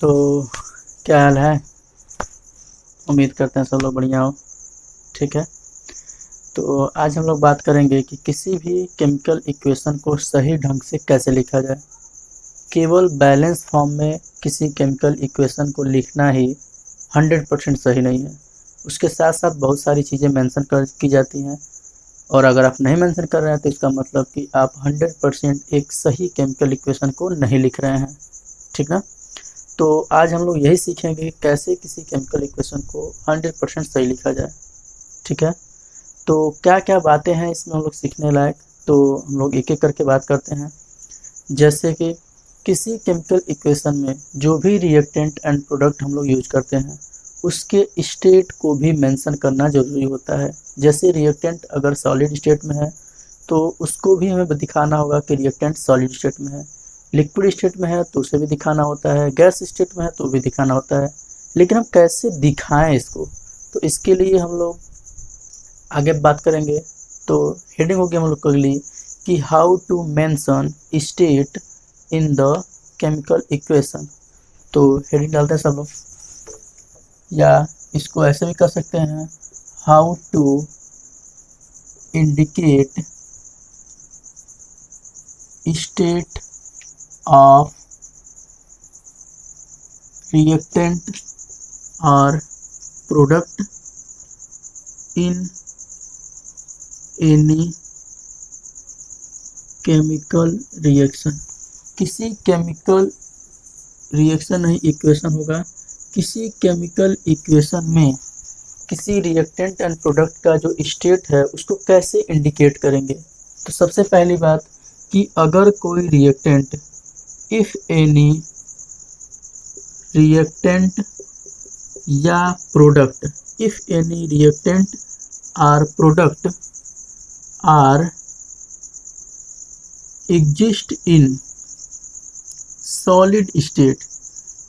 तो क्या हाल है। उम्मीद करते हैं सब लोग बढ़िया हो। ठीक है, तो आज हम लोग बात करेंगे कि किसी भी केमिकल इक्वेशन को सही ढंग से कैसे लिखा जाए। केवल बैलेंस फॉर्म में किसी केमिकल इक्वेशन को लिखना ही 100% सही नहीं है। उसके साथ साथ बहुत सारी चीज़ें मेंशन कर की जाती हैं, और अगर आप नहीं मेंशन कर रहे हैं तो इसका मतलब कि आप 100% एक सही केमिकल इक्वेशन को नहीं लिख रहे हैं। ठीक ना। तो आज हम लोग यही सीखेंगे कि कैसे किसी केमिकल इक्वेशन को 100% सही लिखा जाए। ठीक है, तो क्या क्या बातें हैं इसमें हम लोग सीखने लायक, तो हम लोग एक एक करके बात करते हैं। जैसे कि किसी केमिकल इक्वेशन में जो भी रिएक्टेंट एंड प्रोडक्ट हम लोग यूज करते हैं उसके स्टेट को भी मेंशन करना ज़रूरी होता है। जैसे रिएक्टेंट अगर सॉलिड स्टेट में है तो उसको भी हमें दिखाना होगा कि रिएक्टेंट सॉलिड स्टेट में है। लिक्विड स्टेट में है तो उसे भी दिखाना होता है, गैस स्टेट में है तो भी दिखाना होता है। लेकिन हम कैसे दिखाएं इसको, तो इसके लिए हम लोग आगे बात करेंगे। तो हेडिंग होगी हम लोग के लिए कि how to mention state in the chemical equation. तो हेडिंग डालते हैं सब लोग, या इसको ऐसे भी कर सकते हैं, how to indicate state of reactant or product in any chemical reaction। किसी केमिकल रिएक्शन नहीं, इक्वेशन होगा। किसी केमिकल इक्वेशन में किसी रिएक्टेंट एंड प्रोडक्ट का जो स्टेट है उसको कैसे इंडिकेट करेंगे। तो सबसे पहली बात कि अगर कोई रिएक्टेंट, इफ एनी रिएक्टेंट या प्रोडक्ट, इफ एनी रिएक्टेंट और product are exist in solid state,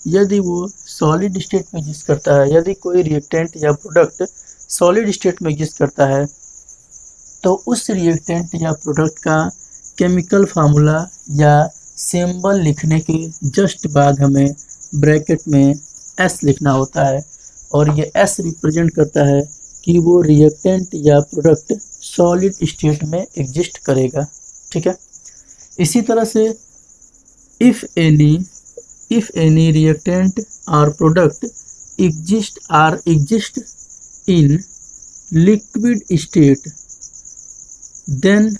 यदि वो सॉलिड स्टेट में एग्जिस्ट करता है, यदि कोई रिएक्टेंट या प्रोडक्ट सॉलिड स्टेट में एग्जिस्ट करता है तो उस रिएक्टेंट या प्रोडक्ट का केमिकल फार्मूला या सिंबल लिखने के जस्ट बाद हमें ब्रैकेट में एस लिखना होता है, और ये एस रिप्रेजेंट करता है कि वो रिएक्टेंट या प्रोडक्ट सॉलिड स्टेट में एग्जिस्ट करेगा। ठीक है, इसी तरह से इफ एनी रिएक्टेंट और product exist in liquid state, then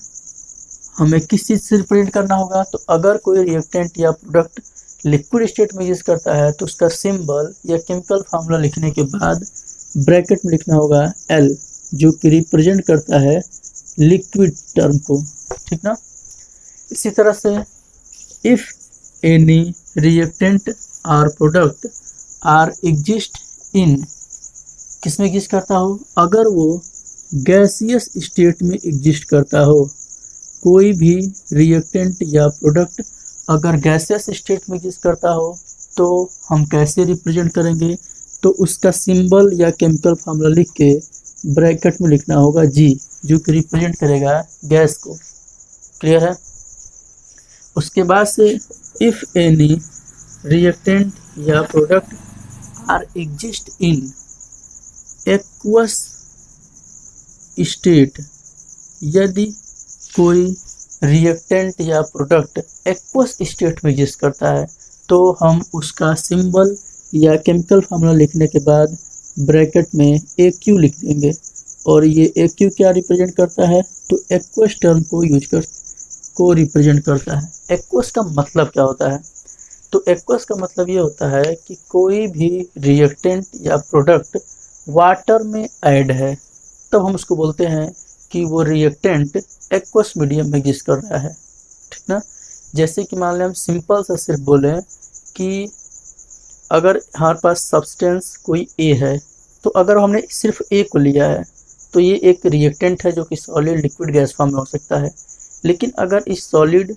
हमें किस चीज़ से रिप्रेजेंट करना होगा। तो अगर कोई रिएक्टेंट या प्रोडक्ट लिक्विड स्टेट में यूज करता है तो उसका सिंबल या केमिकल फार्मूला लिखने के बाद ब्रैकेट में लिखना होगा एल, जो कि रिप्रेजेंट करता है लिक्विड टर्म को। ठीक ना। इसी तरह से इफ एनी रिएक्टेंट और प्रोडक्ट आर एग्जिस्ट इन, किस में एग्जिस्ट करता हो, अगर वो गैसियस स्टेट में एग्जिस्ट करता हो। कोई भी रिएक्टेंट या प्रोडक्ट अगर गैसियस स्टेट में एग्जिस्ट करता हो तो हम कैसे रिप्रेजेंट करेंगे, तो उसका सिंबल या केमिकल फार्मूला लिख के ब्रैकेट में लिखना होगा जी, जो कि रिप्रेजेंट करेगा गैस को। क्लियर है। उसके बाद से इफ एनी रिएक्टेंट या product are exist in aqueous state, यदि कोई रिएक्टेंट या प्रोडक्ट एक्वस स्टेट में एग्जिस्ट करता है तो हम उसका सिंबल या केमिकल फार्मूला लिखने के बाद ब्रैकेट में एक्यू लिख देंगे, और ये एक्यू क्या रिप्रेजेंट करता है, तो एक्वस टर्म को रिप्रेजेंट करता है। एक्वस का मतलब क्या होता है, तो एक्वस का मतलब ये होता है कि कोई भी रिएक्टेंट या प्रोडक्ट वाटर में ऐड है तब हम उसको बोलते हैं कि वो रिएक्टेंट एक्वस मीडियम में एग्जिस्ट कर रहा है। ठीक ना। जैसे कि मान लें हम सिंपल सा सिर्फ बोलें कि अगर हमारे पास सब्सटेंस कोई ए है, तो अगर हमने सिर्फ ए को लिया है तो ये एक रिएक्टेंट है जो कि सॉलिड लिक्विड गैस फॉर्म में हो सकता है। लेकिन अगर इस सॉलिड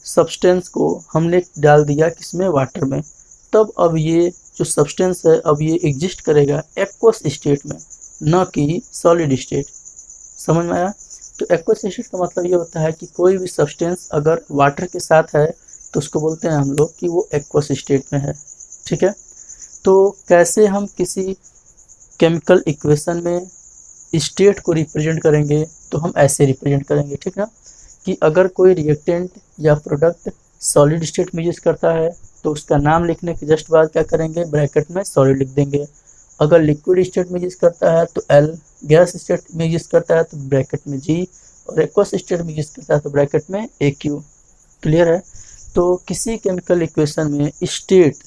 सब्सटेंस को हमने डाल दिया किसमें, वाटर में, तब अब ये जो सब्सटेंस है अब ये एग्जिस्ट करेगा एक्वस स्टेट में, न कि सॉलिड स्टेट। समझ में आया। तो एक्वस स्टेट का मतलब ये होता है कि कोई भी सब्सटेंस अगर वाटर के साथ है तो उसको बोलते हैं हम लोग कि वो एक्वस स्टेट में है। ठीक है। तो कैसे हम किसी केमिकल इक्वेशन में स्टेट को रिप्रेजेंट करेंगे, तो हम ऐसे रिप्रेजेंट करेंगे, ठीक ना, कि अगर कोई रिएक्टेंट या प्रोडक्ट सॉलिड स्टेट में यूज करता है तो उसका नाम लिखने के जस्ट बाद क्या करेंगे, ब्रैकेट में सॉलिड लिख देंगे। अगर लिक्विड स्टेट में यूज करता है तो एल, गैस स्टेट में यूज करता है तो ब्रैकेट में जी, और एक्वस स्टेट में यूज करता है तो ब्रैकेट में ए क्यू। क्लियर है। तो किसी केमिकल इक्वेशन में स्टेट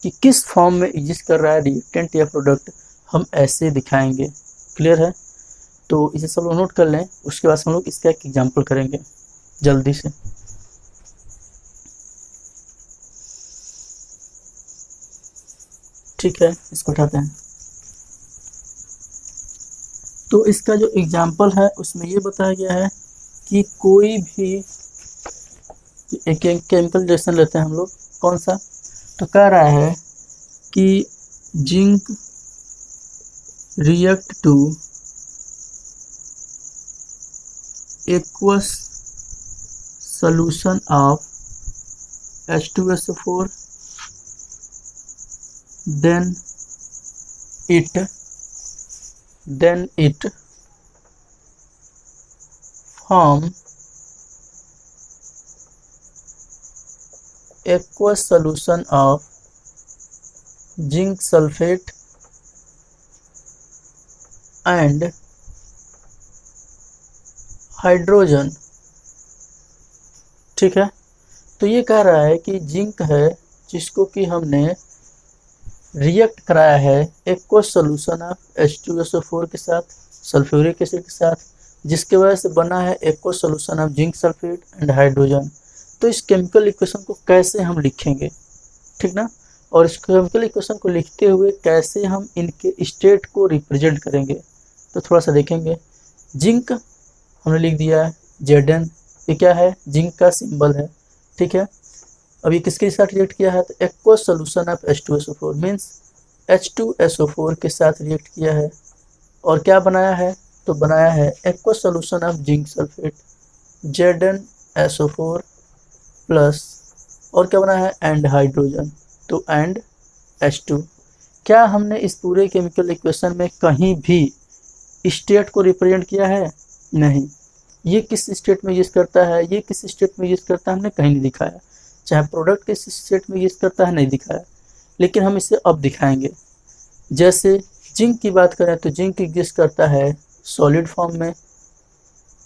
कि किस फॉर्म में एग्जिस्ट कर रहा है रिएक्टेंट या प्रोडक्ट, हम ऐसे दिखाएंगे। क्लियर है। तो इसे सब लोग नोट कर लें, उसके बाद हम लोग इसका एक एग्जांपल करेंगे जल्दी से। ठीक है, इसको उठाते हैं। तो इसका जो एग्जांपल है उसमें ये बताया गया है कि कोई भी एक केमिकल रिएक्शन लेते हैं हम लोग, कौन सा, तो कह रहा है कि zinc react to aqueous solution of H2SO4, then it form aqueous solution of zinc sulfate and hydrogen. ठीक है। तो ये कह रहा है कि जिंक है जिसको कि हमने रिएक्ट कराया है एक्वस सॉल्यूशन ऑफ H2SO4 के साथ, सल्फ्यूरिक एसिड के साथ, जिसके वजह से बना है aqueous solution of zinc sulphate and hydrogen. तो इस केमिकल इक्वेशन को कैसे हम लिखेंगे, ठीक ना, और इस केमिकल इक्वेशन को लिखते हुए कैसे हम इनके स्टेट को रिप्रेजेंट करेंगे, तो थोड़ा सा देखेंगे। जिंक हमने लिख दिया है Zn, ये क्या है, जिंक का सिंबल है। ठीक है। अब ये किसके साथ रिएक्ट किया है, तो aqueous solution of H2SO4 means H2SO4 के साथ रिएक्ट किया है, और क्या बनाया है, तो बनाया है aqueous solution of zinc sulphate ZnSO4 plus, और क्या बना है, एंड हाइड्रोजन, तो एंड H2। क्या हमने इस पूरे केमिकल इक्वेशन में कहीं भी स्टेट को रिप्रेजेंट किया है, नहीं। ये किस स्टेट में यूज करता है, ये किस स्टेट में यूज करता है, हमने कहीं नहीं दिखाया। चाहे प्रोडक्ट किस स्टेट में यूज करता है, नहीं दिखाया, लेकिन हम इसे अब दिखाएंगे। जैसे जिंक की बात करें तो जिंक एग्जिस्ट करता है सॉलिड फॉर्म में,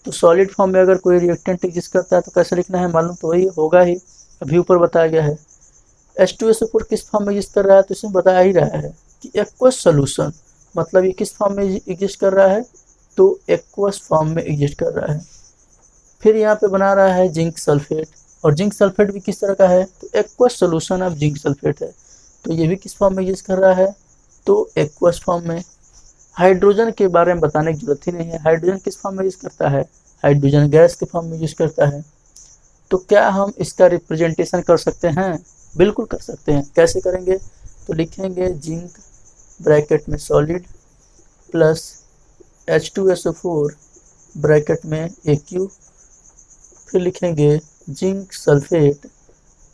तो सॉलिड फॉर्म में अगर कोई रिएक्टेंट एग्जिस्ट करता है तो कैसे लिखना है, मालूम तो वही होगा ही, अभी ऊपर बताया गया है। H2SO4 किस फॉर्म में यूज कर रहा है, तो इसमें बताया ही रहा है कि एक्वस सॉल्यूशन, मतलब ये किस फॉर्म में एग्जिस्ट कर रहा है, तो एक्वस फॉर्म में एग्जिस्ट कर रहा है। फिर यहाँ पे बना रहा है जिंक सल्फेट, और जिंक सल्फेट भी किस तरह का है, तो aqueous solution of zinc sulphate है, तो ये भी किस फॉर्म में यूज कर रहा है, तो एक्वस फॉर्म में। हाइड्रोजन के बारे में बताने की जरूरत ही नहीं है, हाइड्रोजन किस फॉर्म में यूज करता है, हाइड्रोजन गैस के फॉर्म में यूज करता है। तो क्या हम इसका रिप्रेजेंटेशन कर सकते हैं, बिल्कुल कर सकते हैं। कैसे करेंगे, तो लिखेंगे जिंक ब्रैकेट में सॉलिड प्लस H2SO4 ब्रैकेट में AQ, फिर लिखेंगे जिंक सल्फेट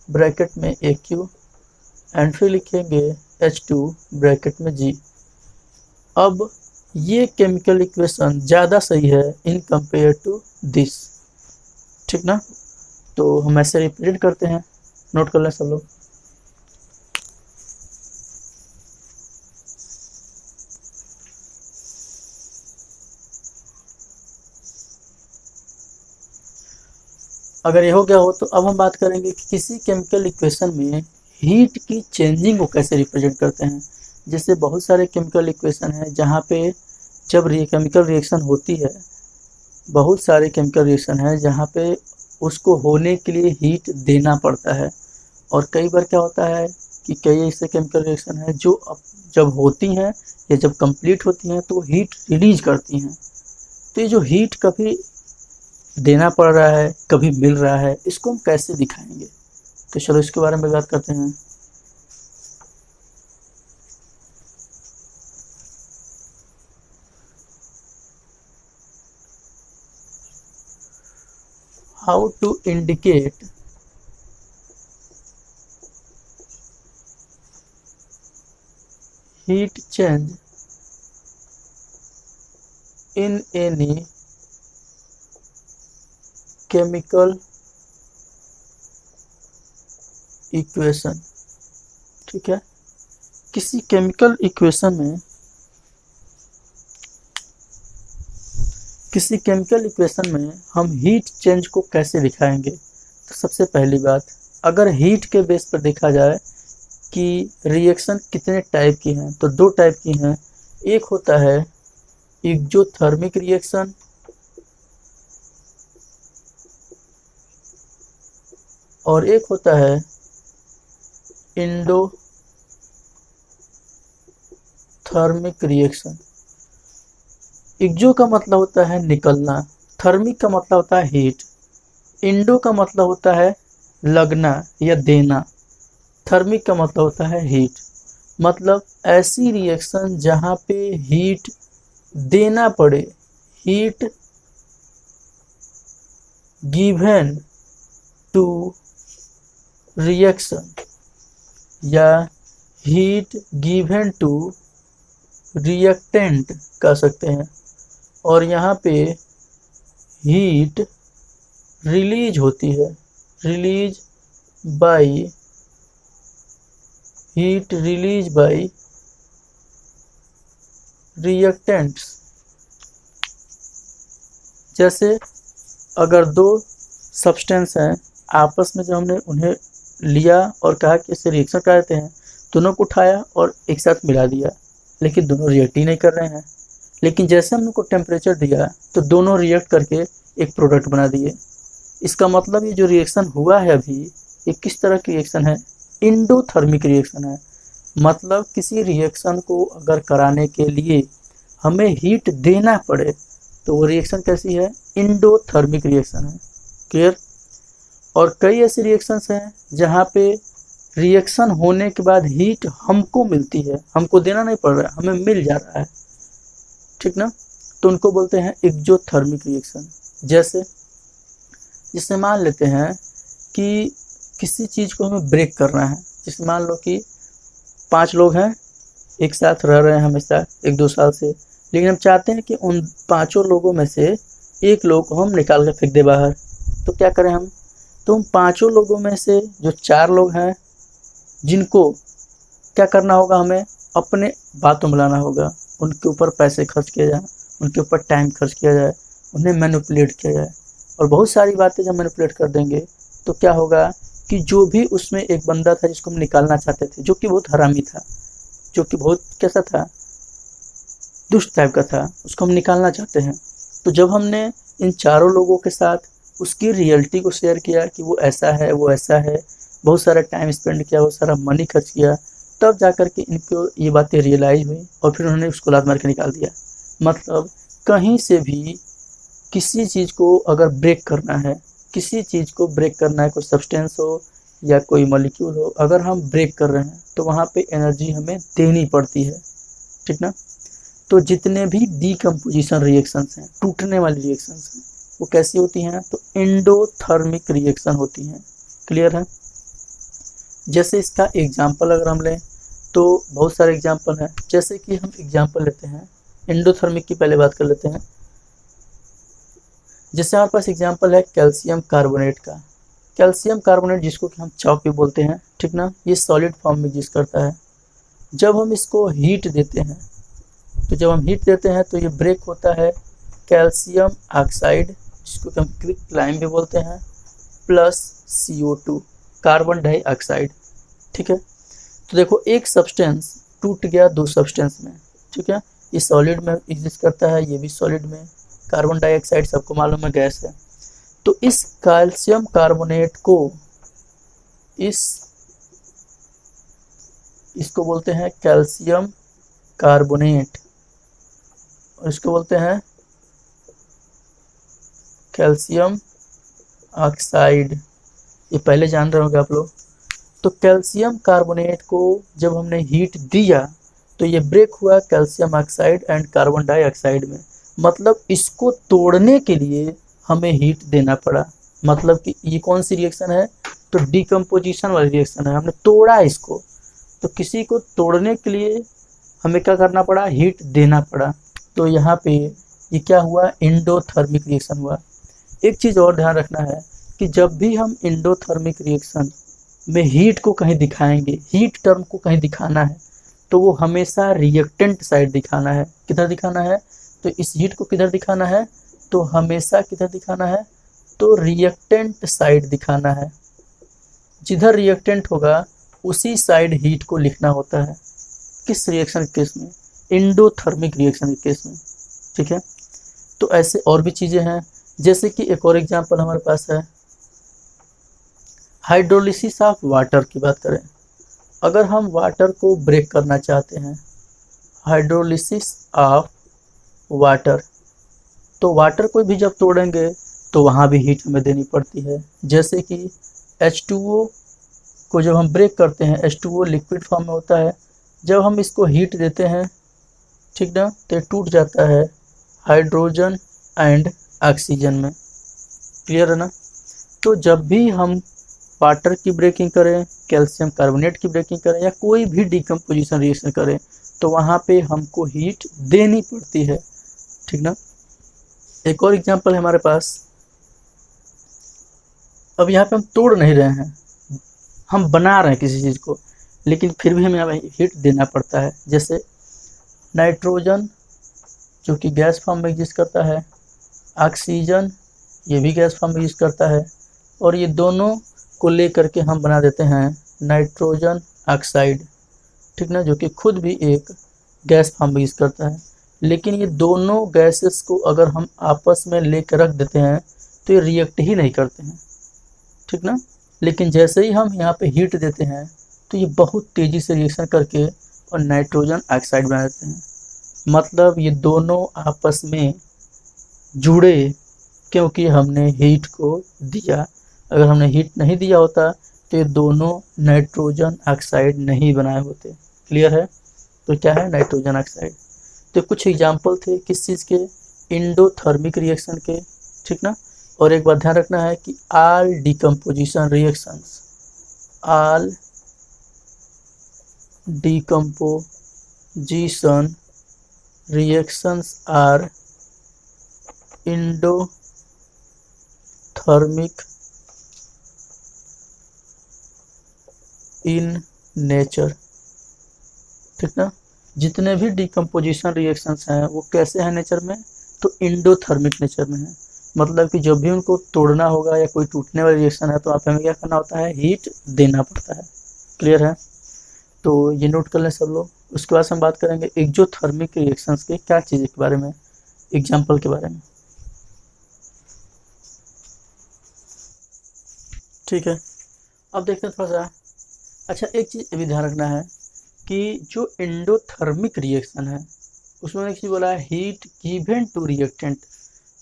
ब्रैकेट में AQ, एंड फिर लिखेंगे H2 ब्रैकेट में G। अब ये केमिकल इक्वेशन ज़्यादा सही है इन कंपेयर टू दिस, ठीक ना। तो हम ऐसे रिप्रेजेंट करते हैं, नोट कर लें सब लोग। अगर ये हो गया हो तो अब हम बात करेंगे कि किसी केमिकल इक्वेशन में हीट की चेंजिंग को कैसे रिप्रेजेंट करते हैं। जैसे बहुत सारे केमिकल इक्वेशन हैं जहाँ पे जब केमिकल रिएक्शन होती है, बहुत सारे केमिकल रिएक्शन हैं जहाँ पे उसको होने के लिए हीट देना पड़ता है, और कई बार क्या होता है कि कई ऐसे केमिकल रिएक्शन हैं जो जब होती हैं या जब कंप्लीट होती हैं तो हीट रिलीज करती हैं। तो ये जो हीट कभी देना पड़ रहा है कभी मिल रहा है, इसको हम कैसे दिखाएंगे, तो चलो इसके बारे में बात करते हैं। How to indicate heat change in any chemical equation। ठीक है, किसी केमिकल इक्वेशन में, किसी केमिकल इक्वेशन में हम हीट चेंज को कैसे दिखाएंगे। तो सबसे पहली बात, अगर हीट के बेस पर देखा जाए कि रिएक्शन कितने टाइप की हैं, तो दो टाइप की हैं। एक होता है एक्जोथर्मिक रिएक्शन, और एक होता है एंडोथर्मिक रिएक्शन। एक्जो का मतलब होता है निकलना, थर्मिक का मतलब होता है हीट, इंडो का मतलब होता है लगना या देना, थर्मिक का मतलब होता है हीट। मतलब ऐसी रिएक्शन जहाँ पे हीट देना पड़े, हीट गिवन टू रिएक्शन या हीट गिवन टू रिएक्टेंट कह सकते हैं, और यहाँ पे हीट रिलीज होती है, release by, heat release by reactants. जैसे अगर दो सब्सटेंस हैं आपस में, जो हमने उन्हें लिया और कहा कि इससे रिएक्शन कर देते हैं, दोनों को उठाया और एक साथ मिला दिया, लेकिन दोनों रिएक्ट ही नहीं कर रहे हैं। लेकिन जैसे हमने को टेम्परेचर दिया तो दोनों रिएक्ट करके एक प्रोडक्ट बना दिए। इसका मतलब ये जो रिएक्शन हुआ है अभी, ये किस तरह की रिएक्शन है, एंडोथर्मिक रिएक्शन है। मतलब किसी रिएक्शन को अगर कराने के लिए हमें हीट देना पड़े तो वो रिएक्शन कैसी है, एंडोथर्मिक रिएक्शन है। क्लियर। और कई ऐसी रिएक्शंस हैं जहाँ पे रिएक्शन होने के बाद हीट हमको मिलती है, हमको देना नहीं पड़ रहा है, हमें मिल जा रहा है, ठीक ना, तो उनको बोलते हैं एक्जोथर्मिक रिएक्शन। जैसे मान लेते हैं कि किसी चीज़ को हमें ब्रेक करना है। जैसे मान लो कि 5 लोग हैं, एक साथ रह रहे हैं हमेशा 1-2 साल से, लेकिन हम चाहते हैं कि उन 5 लोगों में से एक लोग को हम निकाल कर फेंक दे बाहर। तो क्या करें हम, तो उन 5 लोगों में से जो 4 लोग हैं, जिनको क्या करना होगा, हमें अपने बातों में लाना होगा, उनके ऊपर पैसे खर्च किया जाए, उनके ऊपर टाइम खर्च किया जाए, उन्हें मैनिपुलेट किया जाए। और बहुत सारी बातें जब मैनिपुलेट कर देंगे तो क्या होगा कि जो भी उसमें एक बंदा था जिसको हम निकालना चाहते थे, जो कि बहुत हरामी था, जो कि बहुत कैसा था, दुष्ट टाइप का था, उसको हम निकालना चाहते हैं। तो जब हमने इन 4 लोगों के साथ उसकी रियलिटी को शेयर किया कि वो ऐसा है, वो ऐसा है, बहुत सारा टाइम स्पेंड किया, बहुत सारा मनी खर्च किया, तब जाकर के इनको ये बातें रियलाइज हुई और फिर उन्होंने उसको लात मार के निकाल दिया। मतलब कहीं से भी किसी चीज़ को अगर ब्रेक करना है, किसी चीज़ को ब्रेक करना है, कोई सब्सटेंस हो या कोई मॉलिक्यूल हो, अगर हम ब्रेक कर रहे हैं तो वहाँ पे एनर्जी हमें देनी पड़ती है, ठीक ना। तो जितने भी डीकम्पोजिशन रिएक्शंस हैं, टूटने वाली रिएक्शंस हैं, वो कैसी होती हैं, तो एंडोथर्मिक रिएक्शन होती हैं। क्लियर है। जैसे इसका एग्जाम्पल अगर हम लें तो बहुत सारे एग्जाम्पल हैं। जैसे कि हम एग्जाम्पल लेते हैं एंडोथर्मिक की, पहले बात कर लेते हैं। जैसे हमारे पास एग्जाम्पल है कैल्शियम कार्बोनेट का। कैल्शियम कार्बोनेट जिसको कि हम चॉक भी बोलते हैं, ठीक ना, ये सॉलिड फॉर्म में एग्जिस्ट करता है। जब हम इसको हीट देते हैं, तो जब हम हीट देते हैं तो ये ब्रेक होता है कैल्शियम ऑक्साइड, जिसको कि हम क्विकलाइम भी बोलते हैं, प्लस CO2 कार्बन डाइऑक्साइड। ठीक है। तो देखो एक सब्सटेंस टूट गया 2 सब्सटेंस में, ठीक है, ये सॉलिड में एग्जिस्ट करता है, ये भी सॉलिड में, कार्बन डाइऑक्साइड सबको मालूम है गैस है। तो इस कैल्शियम कार्बोनेट को इसको बोलते हैं कैल्शियम कार्बोनेट, और इसको बोलते हैं कैल्शियम ऑक्साइड। ये पहले जान रहे होंगे आप लोग। तो कैल्शियम कार्बोनेट को जब हमने हीट दिया तो ये ब्रेक हुआ calcium oxide and carbon dioxide में। मतलब इसको तोड़ने के लिए हमें हीट देना पड़ा। मतलब कि ये कौन सी रिएक्शन है, तो डिकम्पोजिशन वाली रिएक्शन है, हमने तोड़ा इसको। तो किसी को तोड़ने के लिए हमें क्या करना पड़ा, हीट देना पड़ा। तो यहाँ पे ये क्या हुआ, एंडोथर्मिक रिएक्शन हुआ। एक चीज़ और ध्यान रखना है कि जब भी हम एंडोथर्मिक रिएक्शन में हीट को कहीं दिखाएंगे, हीट टर्म को कहीं दिखाना है, तो वो हमेशा रिएक्टेंट साइड दिखाना है। किधर दिखाना है, तो इस हीट को किधर दिखाना है, तो हमेशा किधर दिखाना है, तो रिएक्टेंट साइड दिखाना है। जिधर रिएक्टेंट होगा उसी साइड हीट को लिखना होता है। किस रिएक्शन के केस में, एंडोथर्मिक रिएक्शन के केस में, ठीक है। तो ऐसे और भी चीज़ें हैं, जैसे कि एक और एग्जांपल हमारे पास है, हाइड्रोलिसिस ऑफ वाटर की बात करें। अगर हम वाटर को ब्रेक करना चाहते हैं, हाइड्रोलिसिस ऑफ वाटर, तो वाटर को भी जब तोड़ेंगे तो वहाँ भी हीट हमें देनी पड़ती है। जैसे कि H2O को जब हम ब्रेक करते हैं, H2O लिक्विड फॉर्म में होता है, जब हम इसको हीट देते हैं, ठीक ना, तो टूट जाता है हाइड्रोजन एंड ऑक्सीजन में। क्लियर है ना। तो जब भी हम वाटर की ब्रेकिंग करें, कैल्शियम कार्बोनेट की ब्रेकिंग करें, या कोई भी डिकम्पोजिशन रिएक्शन करें, तो वहाँ पे हमको हीट देनी पड़ती है, ठीक ना। एक और एग्जांपल है हमारे पास, अब यहाँ पे हम तोड़ नहीं रहे हैं, हम बना रहे हैं किसी चीज़ को, लेकिन फिर भी हमें यहाँ हीट देना पड़ता है। जैसे नाइट्रोजन जो कि गैस फॉर्म में एग्जिस्ट करता है, ऑक्सीजन ये भी गैस फॉर्म में यूज करता है, और ये दोनों को लेकर के हम बना देते हैं नाइट्रोजन ऑक्साइड, ठीक ना, जो कि खुद भी एक गैस फॉर्म में यूज करता है। लेकिन ये दोनों गैसेस को अगर हम आपस में लेकर रख देते हैं तो ये रिएक्ट ही नहीं करते हैं, ठीक ना। लेकिन जैसे ही हम यहाँ पे हीट देते हैं तो ये बहुत तेज़ी से रिएक्शन करके और नाइट्रोजन ऑक्साइड बना देते हैं। मतलब ये दोनों आपस में जुड़े क्योंकि हमने हीट को दिया। अगर हमने हीट नहीं दिया होता तो ये दोनों नाइट्रोजन ऑक्साइड नहीं बनाए होते। क्लियर है। तो क्या है, नाइट्रोजन ऑक्साइड। तो कुछ एग्जाम्पल थे किस चीज़ के, एंडोथर्मिक रिएक्शन के, ठीक ना। और एक बात ध्यान रखना है कि all decomposition reactions, all decomposition reactions are endothermic in nature, ठीक ना। जितने भी डिकम्पोजिशन रिएक्शंस हैं वो कैसे हैं नेचर में, तो एंडोथर्मिक नेचर में है। मतलब कि जब भी उनको तोड़ना होगा या कोई टूटने वाली रिएक्शन है तो आप हमें क्या करना होता है, हीट देना पड़ता है। क्लियर है। तो ये नोट कर लें सब लोग। उसके बाद हम बात करेंगे एक्सोथर्मिक रिएक्शंस के क्या चीज़ के बारे में, एग्जाम्पल के बारे में, ठीक है। अब देखते हैं थोड़ा सा। अच्छा, एक चीज़ ये भी ध्यान रखना है कि जो एंडोथर्मिक रिएक्शन है उसमें एक चीज़ बोला है, हीट गिवन टू रिएक्टेंट।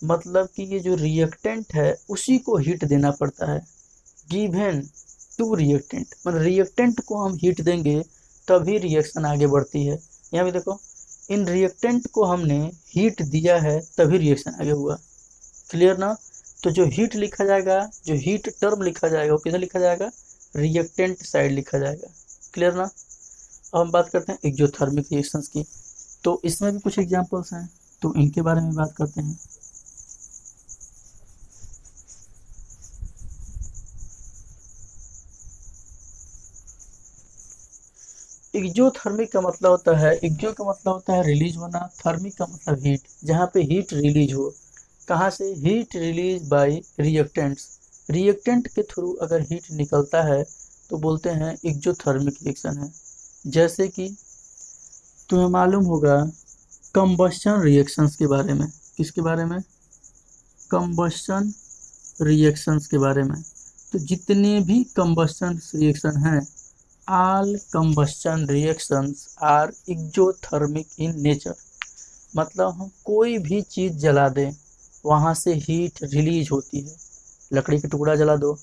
मतलब कि ये जो रिएक्टेंट है उसी को हीट देना पड़ता है। गिवन टू रिएक्टेंट मतलब रिएक्टेंट को हम हीट देंगे तभी रिएक्शन आगे बढ़ती है। यहाँ भी देखो, इन रिएक्टेंट को हमने हीट दिया है तभी रिएक्शन आगे हुआ। क्लियर ना। तो जो हीट लिखा जाएगा, जो हीट टर्म लिखा जाएगा वो किधर लिखा जाएगा, रिएक्टेंट साइड लिखा जाएगा। क्लियर ना। अब हम बात करते हैं एक्सोथर्मिक रिएक्शंस की। तो इसमें भी कुछ एग्जांपल्स हैं तो इनके बारे में बात करते हैं। एक्सोथर्मिक का मतलब होता है, एक्सो का मतलब होता है रिलीज होना, थर्मिक का मतलब हीट, जहाँ पे हीट रिलीज हो। कहाँ से, heat release by reactants. Reactant के थ्रू अगर हीट निकलता है तो बोलते हैं एक्सोथर्मिक रिएक्शन है। जैसे कि तुम्हें मालूम होगा कंबस्शन रिएक्शंस के बारे में। किसके बारे में, कंबस्शन रिएक्शंस के बारे में। तो जितने भी कंबस्शन रिएक्शन हैं, all combustion reactions are exothermic in nature. मतलब हम कोई भी चीज़ जला दें वहाँ से हीट रिलीज होती है। लकड़ी का टुकड़ा जला दो,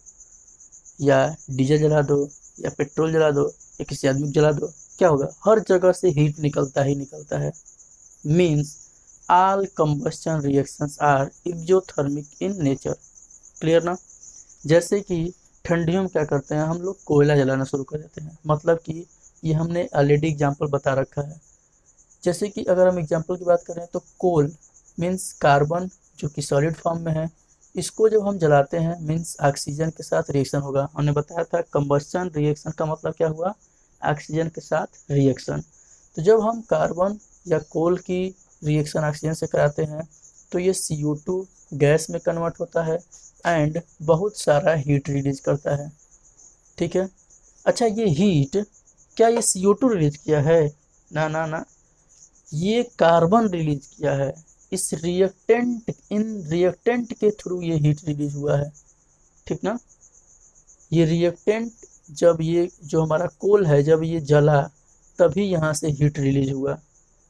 या डीजल जला दो, या पेट्रोल जला दो, या किसी आदमी को जला दो, क्या होगा, हर जगह से हीट निकलता ही निकलता है। Means all combustion reactions are exothermic in nature. Clear ना। जैसे कि ठंडियों में क्या करते हैं, हम लोग कोयला जलाना शुरू कर देते हैं। मतलब कि ये हमने ऑलरेडी एग्जांपल बता रखा है जैसे कि अगर हम एग्जांपल की बात करें तो कोल मीन्स कार्बन जो कि सॉलिड फॉर्म में है, इसको जब हम जलाते हैं मीन्स ऑक्सीजन के साथ रिएक्शन होगा। हमने बताया था कंबस्शन रिएक्शन का मतलब क्या हुआ, ऑक्सीजन के साथ रिएक्शन। तो जब हम कार्बन या कोल की रिएक्शन ऑक्सीजन से कराते हैं तो ये CO2 गैस में कन्वर्ट होता है एंड बहुत सारा हीट रिलीज करता है। ठीक है, अच्छा ये हीट क्या ये CO2 रिलीज किया है? ना ना ना, ये कार्बन रिलीज किया है। इस रिएक्टेंट के थ्रू ये हीट रिलीज हुआ है। ठीक ना, ये रिएक्टेंट जब ये जो हमारा कोल है जब ये जला तभी यहाँ से हीट रिलीज हुआ।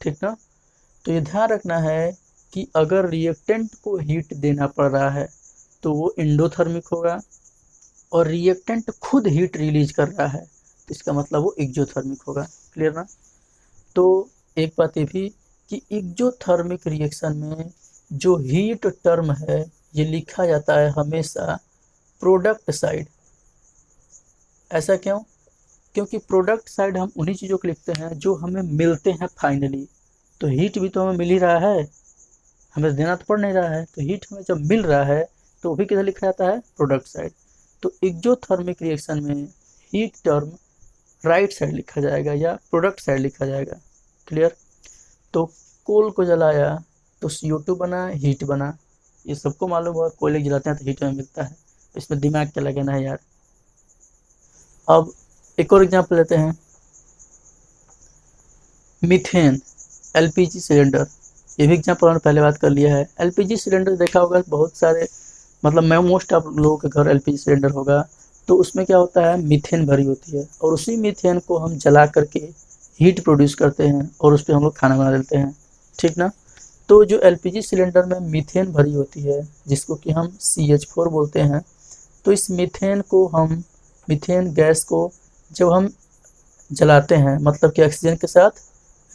ठीक ना, तो ये ध्यान रखना है कि अगर रिएक्टेंट को हीट देना पड़ रहा है तो वो एंडोथर्मिक होगा, और रिएक्टेंट खुद हीट रिलीज कर रहा है तो इसका मतलब वो एक्जोथर्मिक होगा। क्लियर ना? तो एक बात ये भी कि एक्जोथर्मिक रिएक्शन में जो हीट टर्म है ये लिखा जाता है हमेशा प्रोडक्ट साइड। ऐसा क्यों? क्योंकि प्रोडक्ट साइड हम उन्हीं चीज़ों को लिखते हैं जो हमें मिलते हैं फाइनली। तो हीट भी तो हमें मिल ही रहा है, हमें देना तो पड़ नहीं रहा है, तो हीट हमें जब मिल रहा है तो वो भी किधर लिखा जाता है, प्रोडक्ट साइड। तो एक्जोथर्मिक रिएक्शन में हीट टर्म राइट साइड लिखा जाएगा या प्रोडक्ट साइड लिखा जाएगा। क्लियर? तो कोल को जलाया तो CO2 बना, हीट बना, ये सबको मालूम हुआ। कोयले जलाते हैं तो हीट में मिलता है, इसमें दिमाग क्या लगाना है यार। अब एक और एग्जांपल लेते हैं, मीथेन LPG सिलेंडर। ये भी एग्जांपल हमने पहले बात कर लिया है। LPG सिलेंडर देखा होगा बहुत सारे, मतलब मैं मोस्ट आप लोगों के घर LPG सिलेंडर होगा, तो उसमें क्या होता है, मीथेन भरी होती है और उसी मीथेन को हम जला करके हीट प्रोड्यूस करते हैं और उस पर हम लोग खाना बना देते हैं। ठीक ना? तो जो LPG सिलेंडर में मीथेन भरी होती है जिसको कि हम CH4 बोलते हैं, तो इस मीथेन गैस को जब हम जलाते हैं मतलब कि ऑक्सीजन के साथ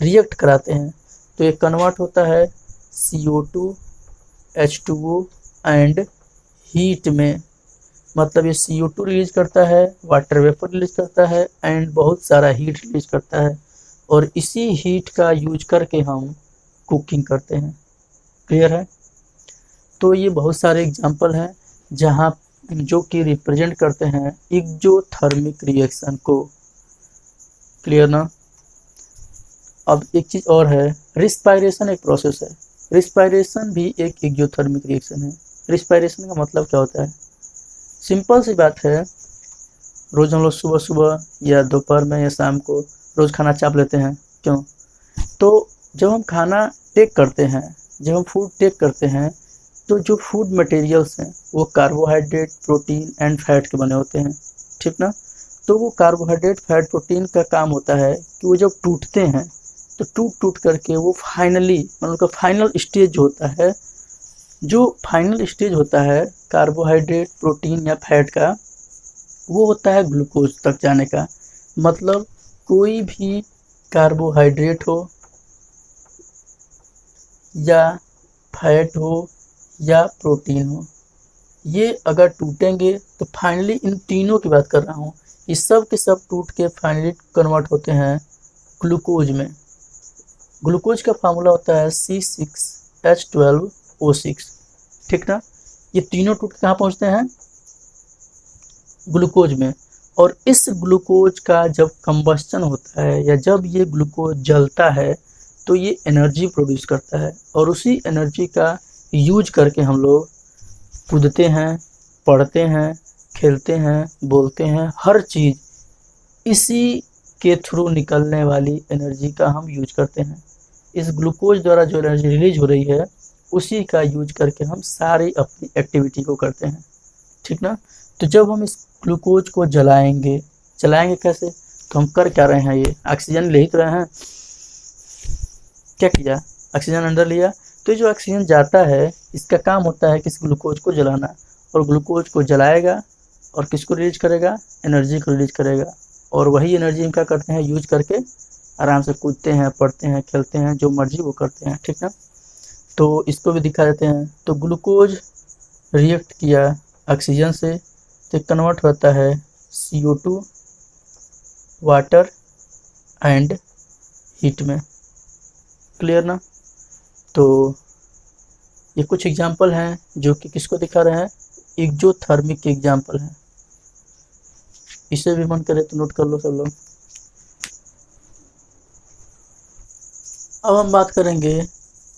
रिएक्ट कराते हैं तो ये कन्वर्ट होता है CO2 H2O एंड हीट में। मतलब ये CO2 रिलीज करता है, वाटर वेपर रिलीज करता है एंड बहुत सारा हीट रिलीज करता है, और इसी हीट का यूज करके हम कुकिंग करते हैं। क्लियर है? तो ये बहुत सारे एग्जांपल हैं जहाँ जो कि रिप्रेजेंट करते हैं एक्जोथर्मिक रिएक्शन को। क्लियर ना? अब एक चीज़ और है, रिस्पायरेशन एक प्रोसेस है। रिस्पायरेशन भी एक एक्जोथर्मिक रिएक्शन है। रिस्पायरेशन का मतलब क्या होता है? सिंपल सी बात है, रोज़ हम लोग सुबह सुबह या दोपहर में या शाम को रोज़ खाना चाप लेते हैं। क्यों? तो जब हम खाना टेक करते हैं, जब हम फूड टेक करते हैं तो जो फूड मटेरियल्स हैं वो कार्बोहाइड्रेट, प्रोटीन एंड फैट के बने होते हैं। ठीक ना? तो वो कार्बोहाइड्रेट, फैट, प्रोटीन का काम होता है कि वो जब टूटते हैं तो टूट करके वो फाइनली मतलब का फाइनल स्टेज होता है कार्बोहाइड्रेट, प्रोटीन या फैट का, वो होता है ग्लूकोज तक जाने का। मतलब कोई भी कार्बोहाइड्रेट हो या फैट हो या प्रोटीन हो, ये अगर टूटेंगे तो फाइनली इन तीनों की बात कर रहा हूँ, ये सब के सब टूट के फाइनली कन्वर्ट होते हैं ग्लूकोज में। ग्लूकोज का फार्मूला होता है C6H12O6। ठीक ना? ये तीनों टूट के कहाँ पहुँचते हैं, ग्लूकोज में। और इस ग्लूकोज का जब कंबस्चन होता है या जब ये ग्लूकोज जलता है तो ये एनर्जी प्रोड्यूस करता है, और उसी एनर्जी का यूज करके हम लोग कूदते हैं, पढ़ते हैं, खेलते हैं, बोलते हैं, हर चीज़ इसी के थ्रू निकलने वाली एनर्जी का हम यूज करते हैं। इस ग्लूकोज द्वारा जो एनर्जी रिलीज हो रही है उसी का यूज करके हम सारी अपनी एक्टिविटी को करते हैं। ठीक ना? तो जब हम इस ग्लूकोज को जलाएंगे कैसे? तो हम कर क्या रहे हैं, ये ऑक्सीजन ले ही तो रहे हैं। क्या किया, ऑक्सीजन अंदर लिया, तो जो ऑक्सीजन जाता है इसका काम होता है किस ग्लूकोज को जलाना, और ग्लूकोज को जलाएगा और किसको रिलीज करेगा, एनर्जी को रिलीज करेगा, और वही एनर्जी हम क्या करते हैं, यूज करके आराम से कूदते हैं, पढ़ते हैं, खेलते हैं, जो मर्जी वो करते हैं। ठीक है? तो इसको भी दिखा देते हैं। तो ग्लूकोज रिएक्ट किया ऑक्सीजन से तो कन्वर्ट होता है CO2 वाटर एंड हीट में। क्लियर ना। तो ये कुछ एग्जाम्पल हैं जो कि किसको दिखा रहे हैं, एक्जोथर्मिक के एग्जाम्पल हैं। इसे भी मन करे तो नोट कर लो सब लोग। अब हम बात करेंगे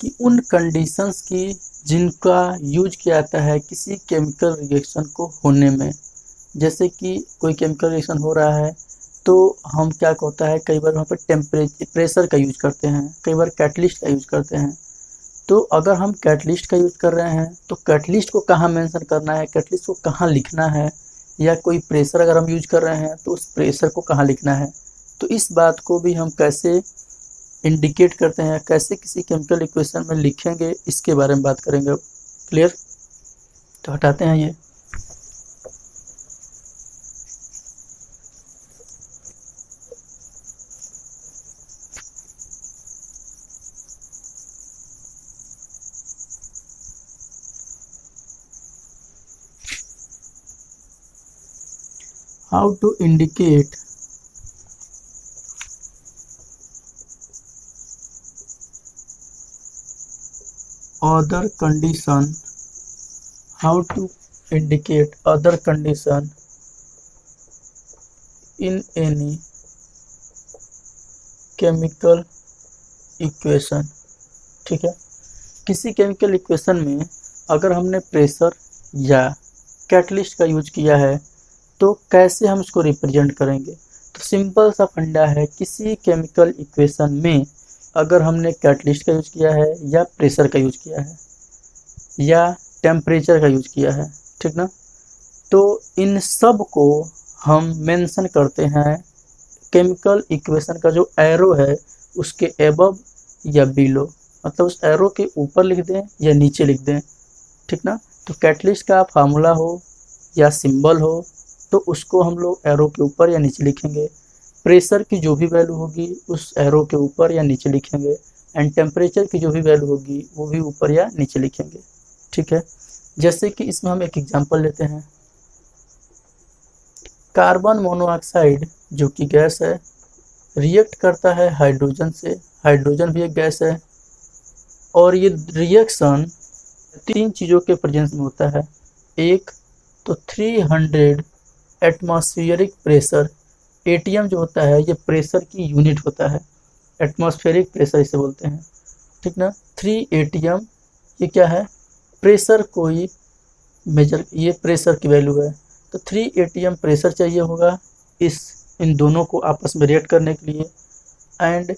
कि उन कंडीशंस की जिनका यूज किया जाता है किसी केमिकल रिएक्शन को होने में। जैसे कि कोई केमिकल रिएक्शन हो रहा है तो हम क्या होता है, कई बार वहाँ पर प्रेशर का यूज करते हैं, कई बार कैटलिस्ट का यूज करते हैं। तो अगर हम कैटलिस्ट का यूज कर रहे हैं तो कैटलिस्ट को कहाँ मेंशन करना है, कैटलिस्ट को कहाँ लिखना है, या कोई प्रेशर अगर हम यूज कर रहे हैं तो उस प्रेशर को कहाँ लिखना है। तो इस बात को भी हम कैसे इंडिकेट करते हैं, कैसे किसी केमिकल इक्वेशन में लिखेंगे, इसके बारे में बात करेंगे अब। क्लियर। तो हटाते हैं ये। How to indicate other condition, how to indicate other condition in any chemical equation। ठीक है, किसी केमिकल इक्वेशन में अगर हमने प्रेशर या कैटलिस्ट का यूज किया है तो कैसे हम इसको रिप्रेजेंट करेंगे। तो सिंपल सा फंडा है, किसी केमिकल इक्वेशन में अगर हमने कैटलिस्ट का यूज किया है या प्रेशर का यूज किया है या टेम्परेचर का यूज किया है, ठीक ना, तो इन सब को हम मेंशन करते हैं केमिकल इक्वेशन का जो एरो है उसके एबव या बिलो, मतलब उस एरो के ऊपर लिख दें या नीचे लिख दें, ठीक ना। तो कैटलिस्ट का फार्मूला हो या सिंबल हो तो उसको हम लोग एरो के ऊपर या नीचे लिखेंगे, प्रेशर की जो भी वैल्यू होगी उस एरो के ऊपर या नीचे लिखेंगे, एंड टेम्परेचर की जो भी वैल्यू होगी वो भी ऊपर या नीचे लिखेंगे। ठीक है, जैसे कि इसमें हम एक एग्जांपल लेते हैं। कार्बन मोनोऑक्साइड जो कि गैस है रिएक्ट करता है हाइड्रोजन से, हाइड्रोजन भी एक गैस है, और ये रिएक्शन तीन चीज़ों के प्रेजेंस में होता है। एक तो 300 एटमॉस्फेरिक प्रेशर, एटीएम जो होता है ये प्रेशर की यूनिट होता है, एटमॉस्फेरिक प्रेशर इसे बोलते हैं, ठीक ना। 3 एटीएम ये क्या है, प्रेशर कोई मेजर, ये प्रेशर की वैल्यू है, तो 3 एटीएम प्रेशर चाहिए होगा इन दोनों को आपस में रिएक्ट करने के लिए, एंड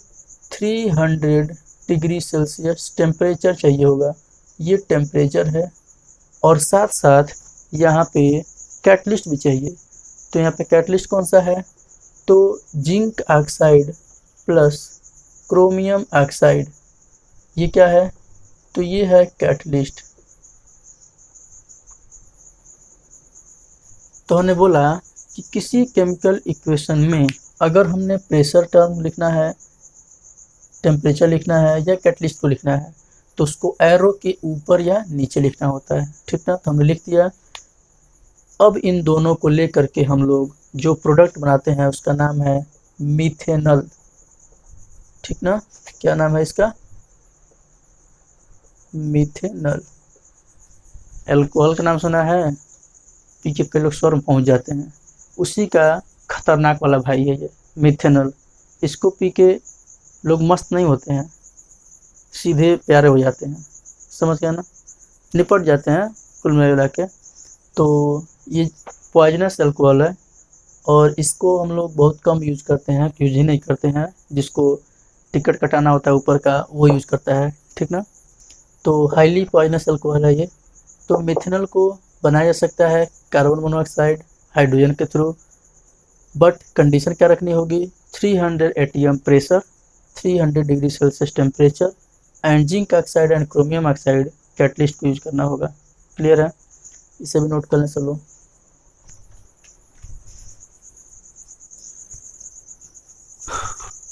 300 डिग्री सेल्सियस टेम्परेचर चाहिए होगा, ये टेम्परेचर है, और साथ साथ यहाँ पे कैटलिस्ट भी चाहिए। तो यहाँ पे कैटलिस्ट कौन सा है, तो zinc oxide plus chromium oxide, ये क्या है, तो ये है कैटलिस्ट। तो हमने बोला कि किसी केमिकल इक्वेशन में अगर हमने प्रेशर टर्म लिखना है, टेम्परेचर लिखना है या कैटलिस्ट को लिखना है तो उसको एरो के ऊपर या नीचे लिखना होता है, ठीक ना। तो हमने लिख दिया। अब इन दोनों को लेकर के हम लोग जो प्रोडक्ट बनाते हैं उसका नाम है मीथेनॉल, ठीक ना। क्या नाम है इसका, मीथेनॉल। अल्कोहल का नाम सुना है, पी के कई लोग स्वर में पहुंच जाते हैं, उसी का खतरनाक वाला भाई है ये मीथेनॉल। इसको पी के लोग मस्त नहीं होते हैं, सीधे प्यारे हो जाते हैं, समझ गया ना, निपट जाते हैं कुल मिला के। तो ये पॉइजनस अल्कोहल है और इसको हम लोग बहुत कम यूज करते हैं, यूज ही नहीं करते हैं, जिसको टिकट कटाना होता है ऊपर का वो यूज करता है, ठीक ना। तो हाईली पॉइजनस अल्कोहल है ये। तो मिथेनॉल को बनाया जा सकता है कार्बन मोनोऑक्साइड हाइड्रोजन के थ्रू, बट कंडीशन क्या रखनी होगी, 300 ATM pressure, 300 degree Celsius temperature, and zinc oxide and chromium oxide catalyst को यूज करना होगा। क्लियर है, इसे भी नोट कर लें सब लोग।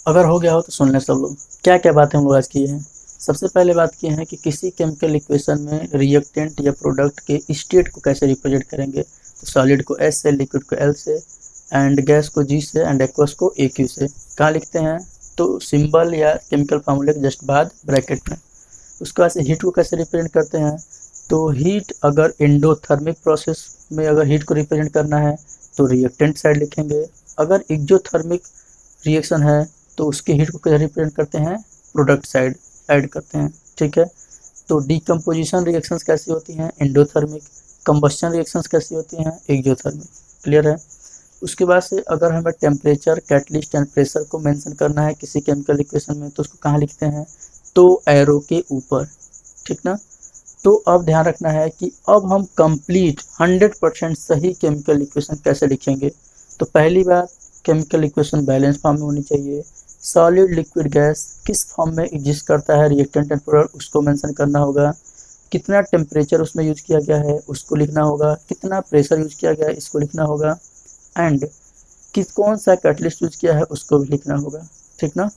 अगर हो गया हो तो सुन लें सब लोग, क्या क्या बातें हम लोग आज किए हैं। सबसे पहले बात की है कि किसी केमिकल इक्वेशन में रिएक्टेंट या प्रोडक्ट के स्टेट को कैसे रिप्रेजेंट करेंगे। तो सॉलिड को S से, लिक्विड को L से, एंड गैस को G से, एंड एक्वस को AQ से। कहाँ लिखते हैं, तो सिंबल या केमिकल फार्मूले के जस्ट बाद ब्रैकेट में। उसके बाद से हीट को कैसे रिप्रेजेंट करते हैं, तो हीट अगर एंडोथर्मिक प्रोसेस में अगर हीट को रिप्रेजेंट करना है तो रिएक्टेंट साइड लिखेंगे, अगर एक्जोथर्मिक रिएक्शन है तो उसके हीट को कैसे रिप्रेजेंट करते हैं, प्रोडक्ट साइड ऐड करते हैं। ठीक है, तो डिकम्पोजिशन रिएक्शंस कैसी होती हैं, एंडोथर्मिक, कंबस्शन रिएक्शंस कैसी होती हैं, एक्जोथर्मिक। क्लियर है। उसके बाद से अगर हमें टेम्परेचर, कैटलिस्ट एंड प्रेशर को मेंशन करना है किसी केमिकल इक्वेशन में तो उसको कहाँ लिखते हैं, तो एरो के ऊपर। ठीक ना। तो अब ध्यान रखना है कि अब हम कंप्लीट 100% सही केमिकल इक्वेशन कैसे लिखेंगे। तो पहली बात, केमिकल इक्वेशन बैलेंस फॉर्म में होनी चाहिए। सॉलिड लिक्विड गैस किस फॉर्म में एग्जिस्ट करता है, रिएक्टेंट एंड प्रोडक्ट, उसको मेंशन करना होगा। कितना टेम्परेचर उसमें यूज किया गया है उसको लिखना होगा, कितना प्रेशर यूज किया गया है इसको लिखना होगा, एंड कौन सा कैटलिस्ट यूज किया है उसको भी लिखना होगा। ठीक ना।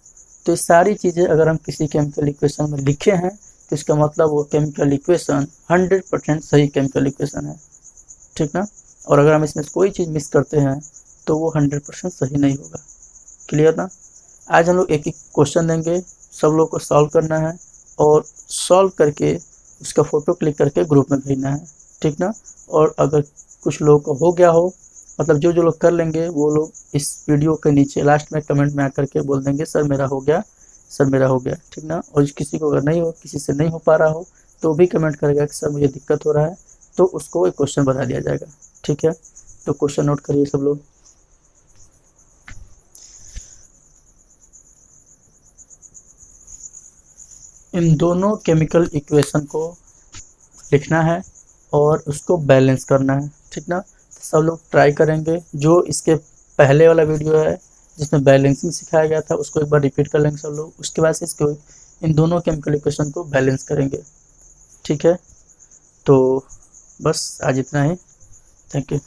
तो ये सारी चीज़ें अगर हम किसी केमिकल इक्वेशन में लिखे हैं तो इसका मतलब वो केमिकल इक्वेशन 100% सही केमिकल इक्वेशन है। ठीक ना। और अगर हम इसमें कोई चीज़ मिस करते हैं तो वो 100% सही नहीं होगा। क्लियर ना। आज हम लोग एक एक क्वेश्चन देंगे, सब लोग को सॉल्व करना है और सॉल्व करके उसका फ़ोटो क्लिक करके ग्रुप में भेजना है। ठीक ना। और अगर कुछ लोगों को हो गया हो, मतलब जो जो लोग कर लेंगे वो लोग इस वीडियो के नीचे लास्ट में कमेंट में आकर के बोल देंगे सर मेरा हो गया, सर मेरा हो गया। ठीक ना। और किसी को अगर नहीं हो, किसी से नहीं हो पा रहा हो तो भी कमेंट करेगा कि सर मुझे दिक्कत हो रहा है, तो उसको एक क्वेश्चन बता दिया जाएगा। ठीक है, तो क्वेश्चन नोट करिए सब लोग। इन दोनों केमिकल इक्वेशन को लिखना है और उसको बैलेंस करना है। ठीक ना। तो सब लोग ट्राई करेंगे। जो इसके पहले वाला वीडियो है जिसमें बैलेंसिंग सिखाया गया था उसको एक बार रिपीट कर लेंगे सब लोग, उसके बाद से इसको इन दोनों केमिकल इक्वेशन को बैलेंस करेंगे। ठीक है, तो बस आज इतना ही। Thank you.